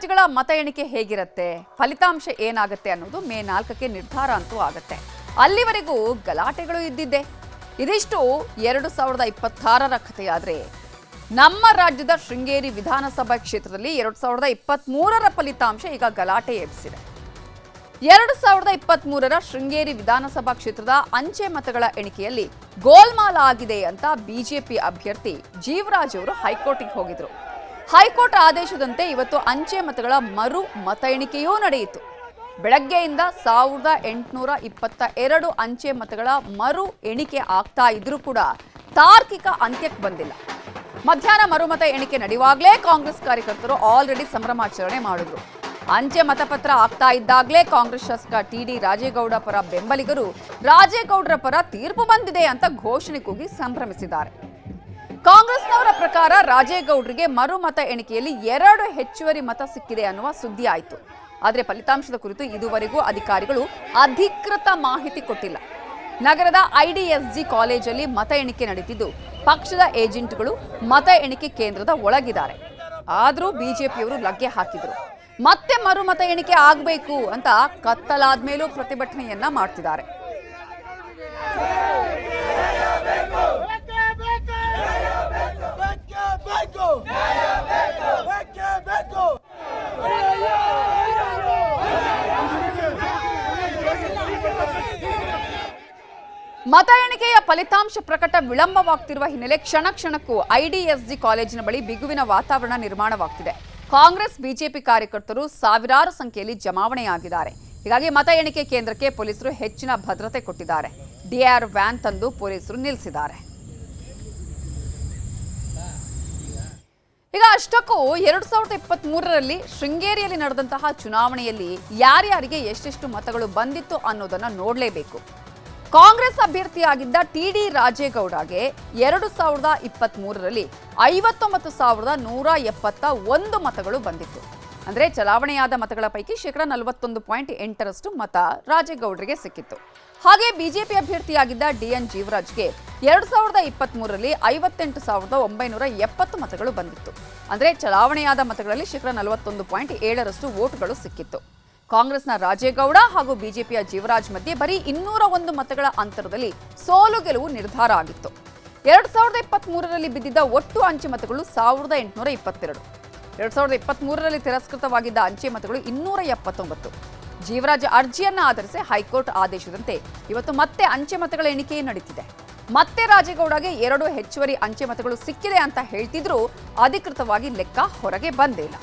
ರಾಜ್ಯಗಳ ಮತ ಎಣಿಕೆ ಹೇಗಿರುತ್ತೆ, ಫಲಿತಾಂಶ ಏನಾಗುತ್ತೆ ಅನ್ನೋದು ಮೇ 4ಕ್ಕೆ ನಿರ್ಧಾರ ಅಂತೂ ಆಗುತ್ತೆ. ಅಲ್ಲಿವರೆಗೂ ಗಲಾಟೆಗಳು ಇದ್ದಿದ್ದೆ. ಇದಿಷ್ಟು 2026ರ ಕಥೆಯಾದ್ರೆ ನಮ್ಮ ರಾಜ್ಯದ ಶೃಂಗೇರಿ ವಿಧಾನಸಭಾ ಕ್ಷೇತ್ರದಲ್ಲಿ 2023ರ ಫಲಿತಾಂಶ ಈಗ ಗಲಾಟೆ ಎಬ್ಬಿಸಿದೆ. 2023ರ ಶೃಂಗೇರಿ ವಿಧಾನಸಭಾ ಕ್ಷೇತ್ರದ ಅಂಚೆ ಮತಗಳ ಎಣಿಕೆಯಲ್ಲಿ ಗೋಲ್ಮಾಲ್ ಆಗಿದೆ ಅಂತ ಬಿಜೆಪಿ ಅಭ್ಯರ್ಥಿ ಜೀವರಾಜ್ ಅವರು ಹೈಕೋರ್ಟ್ಗೆ ಹೋಗಿದ್ರು. ಹೈಕೋರ್ಟ್ ಆದೇಶದಂತೆ ಇವತ್ತು ಅಂಚೆ ಮತಗಳ ಮರು ಮತ ಎಣಿಕೆಯೂ ನಡೆಯಿತು. ಬೆಳಗ್ಗೆಯಿಂದ 1822 ಅಂಚೆ ಮತಗಳ ಮರು ಎಣಿಕೆ ಆಗ್ತಾ ಇದ್ರೂ ಕೂಡ ತಾರ್ಕಿಕ ಅಂತ್ಯಕ್ಕೆ ಬಂದಿಲ್ಲ. ಮಧ್ಯಾಹ್ನ ಮರುಮತ ಎಣಿಕೆ ನಡೆಯುವಾಗಲೇ ಕಾಂಗ್ರೆಸ್ ಕಾರ್ಯಕರ್ತರು ಆಲ್ರೆಡಿ ಸಂಭ್ರಮಾಚರಣೆ ಮಾಡಿದ್ರು. ಅಂಚೆ ಮತಪತ್ರ ಆಗ್ತಾ ಇದ್ದಾಗಲೇ ಕಾಂಗ್ರೆಸ್ ಶಾಸಕ ಟಿಡಿ ರಾಜೇಗೌಡ ಪರ ಬೆಂಬಲಿಗರು ರಾಜೇಗೌಡರ ಪರ ತೀರ್ಪು ಬಂದಿದೆ ಅಂತ ಘೋಷಣೆ ಕೂಗಿ ಸಂಭ್ರಮಿಸಿದ್ದಾರೆ. ಕಾಂಗ್ರೆಸ್ನವರ ಪ್ರಕಾರ ರಾಜೇಗೌಡರಿಗೆ ಮರುಮತ ಎಣಿಕೆಯಲ್ಲಿ 2 ಹೆಚ್ಚುವರಿ ಮತ ಸಿಕ್ಕಿದೆ ಅನ್ನುವ ಸುದ್ದಿ ಆಯಿತು. ಆದರೆ ಫಲಿತಾಂಶದ ಕುರಿತು ಇದುವರೆಗೂ ಅಧಿಕಾರಿಗಳು ಅಧಿಕೃತ ಮಾಹಿತಿ ಕೊಟ್ಟಿಲ್ಲ. ನಗರದ ಐಡಿಎಸ್ಜಿ ಕಾಲೇಜಲ್ಲಿ ಮತ ಎಣಿಕೆ ನಡೆದಿದ್ದು ಪಕ್ಷದ ಏಜೆಂಟ್ಗಳು ಮತ ಎಣಿಕೆ ಕೇಂದ್ರದ ಒಳಗಿದ್ದಾರೆ. ಆದರೂ ಬಿಜೆಪಿಯವರು ಲಗ್ಗೆ ಹಾಕಿದ್ರು. ಮತ್ತೆ ಮರುಮತ ಎಣಿಕೆ ಆಗಬೇಕು ಅಂತ ಕತ್ತಲಾದ್ಮೇಲೂ ಪ್ರತಿಭಟನೆಯನ್ನ ಮಾಡ್ತಿದ್ದಾರೆ. ಮತ ಎಣಿಕೆಯ ಫಲಿತಾಂಶ ಪ್ರಕಟ ವಿಳಂಬವಾಗ್ತಿರುವ ಹಿನ್ನೆಲೆ ಕ್ಷಣ ಕ್ಷಣಕ್ಕೂ ಐಡಿಎಸ್ಜಿ ಕಾಲೇಜಿನ ಬಳಿ ಬಿಗುವಿನ ವಾತಾವರಣ ನಿರ್ಮಾಣವಾಗ್ತಿದೆ. ಕಾಂಗ್ರೆಸ್ ಬಿಜೆಪಿ ಕಾರ್ಯಕರ್ತರು ಸಾವಿರಾರು ಸಂಖ್ಯೆಯಲ್ಲಿ ಜಮಾವಣೆಯಾಗಿದ್ದಾರೆ. ಹೀಗಾಗಿ ಮತ ಎಣಿಕೆ ಕೇಂದ್ರಕ್ಕೆ ಪೊಲೀಸರು ಹೆಚ್ಚಿನ ಭದ್ರತೆ ಕೊಟ್ಟಿದ್ದಾರೆ. ಡಿಆರ್ ವ್ಯಾನ್ ತಂದು ಪೊಲೀಸರು ನಿಲ್ಲಿಸಿದ್ದಾರೆ. ಈಗ ಅಷ್ಟಕ್ಕೂ 2023ರಲ್ಲಿ ಶೃಂಗೇರಿಯಲ್ಲಿ ನಡೆದಂತಹ ಚುನಾವಣೆಯಲ್ಲಿ ಯಾರ್ಯಾರಿಗೆ ಎಷ್ಟೆಷ್ಟು ಮತಗಳು ಬಂದಿತ್ತು ಅನ್ನೋದನ್ನ ನೋಡಲೇಬೇಕು. ಕಾಂಗ್ರೆಸ್ ಅಭ್ಯರ್ಥಿಯಾಗಿದ್ದ ಟಿಡಿ ರಾಜೇಗೌಡಗೆ 2023ರಲ್ಲಿ 59,171 ಮತಗಳು ಬಂದಿತ್ತು. ಅಂದರೆ ಚಲಾವಣೆಯಾದ ಮತಗಳ ಪೈಕಿ 41.8% ಮತ ರಾಜೇಗೌಡರಿಗೆ ಸಿಕ್ಕಿತ್ತು. ಹಾಗೆ ಬಿಜೆಪಿ ಅಭ್ಯರ್ಥಿಯಾಗಿದ್ದ ಡಿಎನ್ ಜೀವರಾಜ್ಗೆ 2023ರಲ್ಲಿ 58,970 ಮತಗಳು ಬಂದಿತ್ತು. ಅಂದರೆ ಚಲಾವಣೆಯಾದ ಮತಗಳಲ್ಲಿ 41.7% ವೋಟ್ಗಳು ಸಿಕ್ಕಿತ್ತು. ಕಾಂಗ್ರೆಸ್ನ ರಾಜೇಗೌಡ ಹಾಗೂ ಬಿಜೆಪಿಯ ಜೀವರಾಜ್ ಮಧ್ಯೆ ಬರೀ 201 ಮತಗಳ ಅಂತರದಲ್ಲಿ ಸೋಲು ಗೆಲುವು ನಿರ್ಧಾರ ಆಗಿತ್ತು. 2023ರಲ್ಲಿ ಬಿದ್ದಿದ್ದ ಒಟ್ಟು ಅಂಚೆ ಮತಗಳು 1822. 2023ರಲ್ಲಿ ತಿರಸ್ಕೃತವಾಗಿದ್ದ ಅಂಚೆ ಮತಗಳು 279. ಜೀವರಾಜ್ ಅರ್ಜಿಯನ್ನ ಆಧರಿಸಿ ಹೈಕೋರ್ಟ್ ಆದೇಶದಂತೆ ಇವತ್ತು ಮತ್ತೆ ಅಂಚೆ ಮತಗಳ ಎಣಿಕೆ ನಡೀತಿದೆ. ಮತ್ತೆ ರಾಜೇಗೌಡಗೆ 2 ಹೆಚ್ಚುವರಿ ಅಂಚೆ ಮತಗಳು ಸಿಕ್ಕಿದೆ ಅಂತ ಹೇಳ್ತಿದ್ರು ಅಧಿಕೃತವಾಗಿ ಲೆಕ್ಕ ಹೊರಗೆ ಬಂದೇ ಇಲ್ಲ.